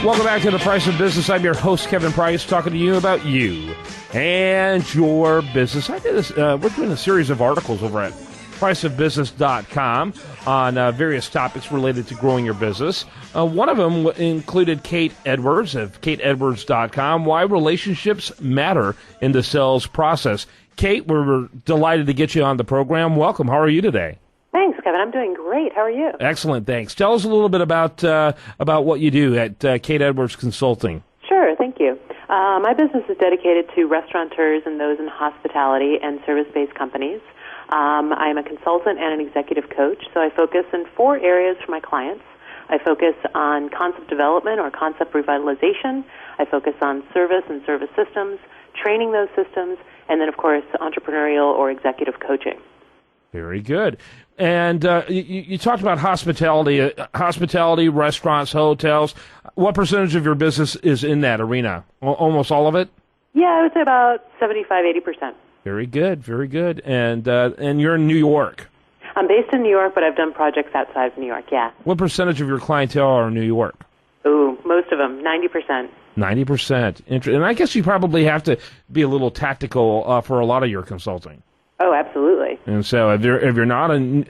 Welcome back to The Price of Business. I'm your host, Kevin Price, talking to you about you and your business. I did this. We're doing a series of articles over at priceofbusiness.com on various topics related to growing your business. One of them included Kate Edwards of kateedwards.com, Why Relationships Matter in the Sales Process. Kate, we're delighted to get you on the program. Welcome. How are you today? Thanks, Kevin. I'm doing great. How are you? Excellent, thanks. Tell us a little bit about what you do at Kate Edwards Consulting. Sure, thank you. My business is dedicated to restaurateurs and those in hospitality and service-based companies. I'm a consultant and an executive coach, so I focus in 4 areas for my clients. I focus on concept development or concept revitalization. I focus on service and service systems, training those systems, and then, of course, entrepreneurial or executive coaching. Very good. And you talked about hospitality, restaurants, hotels. What percentage of your business is in that arena? Almost all of it? Yeah, I would say about 75-80%. Very good, very good. And you're in New York. I'm based in New York, but I've done projects outside of New York, yeah. What percentage of your clientele are in New York? Ooh, most of them, 90%. 90%. And I guess you probably have to be a little tactical for a lot of your consulting. Oh, absolutely. And so if you're not in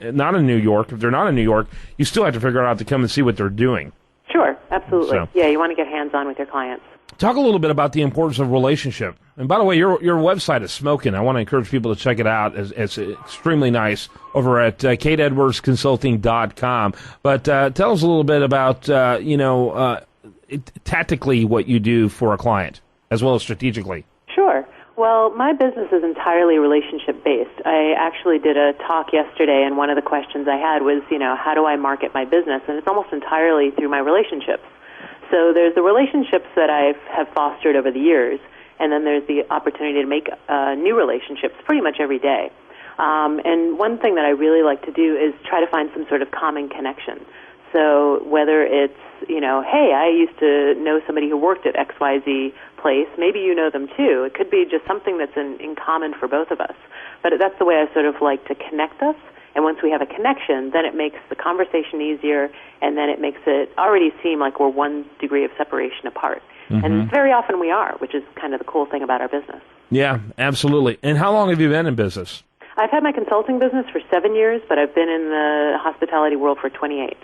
New York, if they're not in New York, you still have to figure out to come and see what they're doing. Sure, absolutely. So, yeah, you want to get hands-on with your clients. Talk a little bit about the importance of relationship. And by the way, your website is smoking. I want to encourage people to check it out. It's extremely nice over at kateedwardsconsulting.com. But tell us a little bit about tactically what you do for a client, as well as strategically. Sure. Well, my business is entirely relationship-based. I actually did a talk yesterday, and one of the questions I had was, how do I market my business? And it's almost entirely through my relationships. So there's the relationships that I have fostered over the years, and then there's the opportunity to make new relationships pretty much every day. And one thing that I really like to do is try to find some sort of common connection. So whether it's, hey, I used to know somebody who worked at XYZ place, maybe you know them too. It could be just something that's in common for both of us. But that's the way I sort of like to connect us. And once we have a connection, then it makes the conversation easier, and then it makes it already seem like we're 1 degree of separation apart. Mm-hmm. And very often we are, which is kind of the cool thing about our business. Yeah, absolutely. And how long have you been in business? I've had my consulting business for 7 years, but I've been in the hospitality world for 28.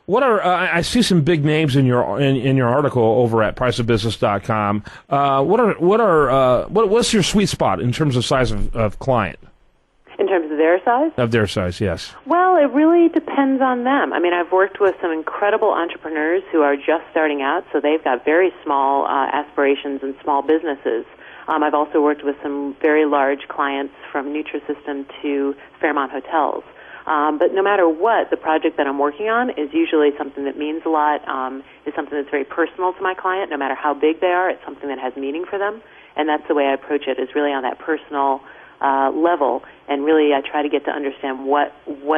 What are I see some big names in your article over at priceofbusiness.com. What's your sweet spot in terms of size of client? In terms of their size? Of their size, yes. Well, it really depends on them. I mean, I've worked with some incredible entrepreneurs who are just starting out, so they've got very small aspirations and small businesses. I've also worked with some very large clients from Nutrisystem to Fairmont Hotels. But no matter what, the project that I'm working on is usually something that means a lot, is something that's very personal to my client. No matter how big they are, it's something that has meaning for them. And that's the way I approach it, is really on that personal level. And really I try to get to understand what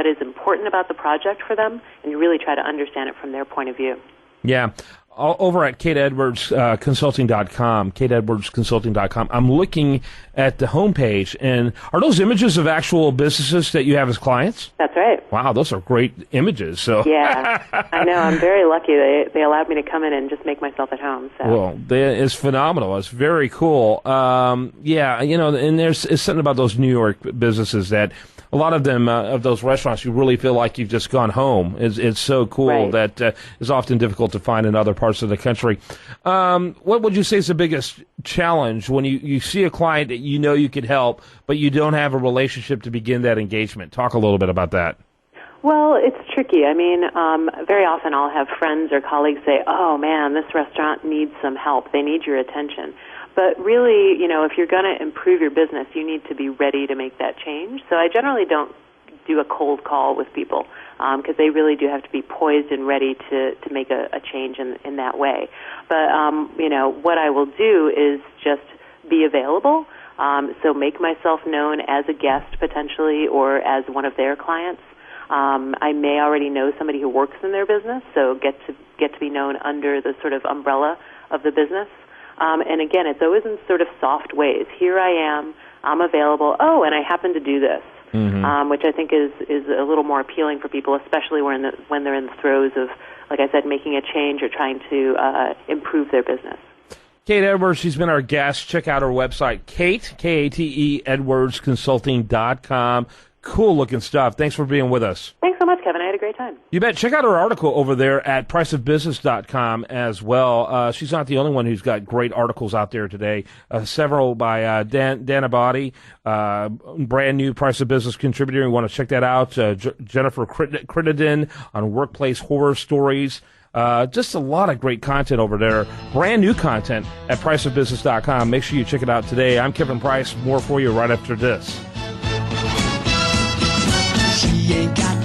is important about the project for them, and you really try to understand it from their point of view. Yeah. Over at kateedwardsconsulting.com, kateedwardsconsulting.com, I'm looking at the homepage, and are those images of actual businesses that you have as clients? That's right. Wow, those are great images. So yeah, I know. I'm very lucky. They allowed me to come in and just make myself at home. So. Well, it's phenomenal. It's very cool. And there's something about those New York businesses that a lot of them, of those restaurants, you really feel like you've just gone home. It's so cool right. that is often difficult to find in other parts of the country. What would you say is the biggest challenge when you see a client that you know you could help, but you don't have a relationship to begin that engagement? Talk a little bit about that. Well, it's tricky. I mean, very often I'll have friends or colleagues say, oh, man, this restaurant needs some help. They need your attention. But really, if you're going to improve your business, you need to be ready to make that change. So I generally don't do a cold call with people because they really do have to be poised and ready to make a change in that way. But, what I will do is just be available. So make myself known as a guest potentially or as one of their clients. I may already know somebody who works in their business, so get to be known under the sort of umbrella of the business. And again, it's always in sort of soft ways. Here I am, I'm available. Oh, and I happen to do this. which I think is a little more appealing for people, especially when they're in the throes of, like I said, making a change or trying to improve their business. Kate Edwards, she's been our guest. Check out her website, Kate, Edwardsconsulting.com. Cool looking stuff. Thanks for being with us. Thanks so much, Kevin. I had a great time. You bet. Check out her article over there at priceofbusiness.com as well. She's not the only one who's got great articles out there today. Several by Dan Abadi, brand new Price of Business contributor. You want to check that out. Jennifer Crittenden on workplace horror stories. Just a lot of great content over there. Brand new content at priceofbusiness.com. Make sure you check it out today. I'm Kevin Price. More for you right after this. She ain't got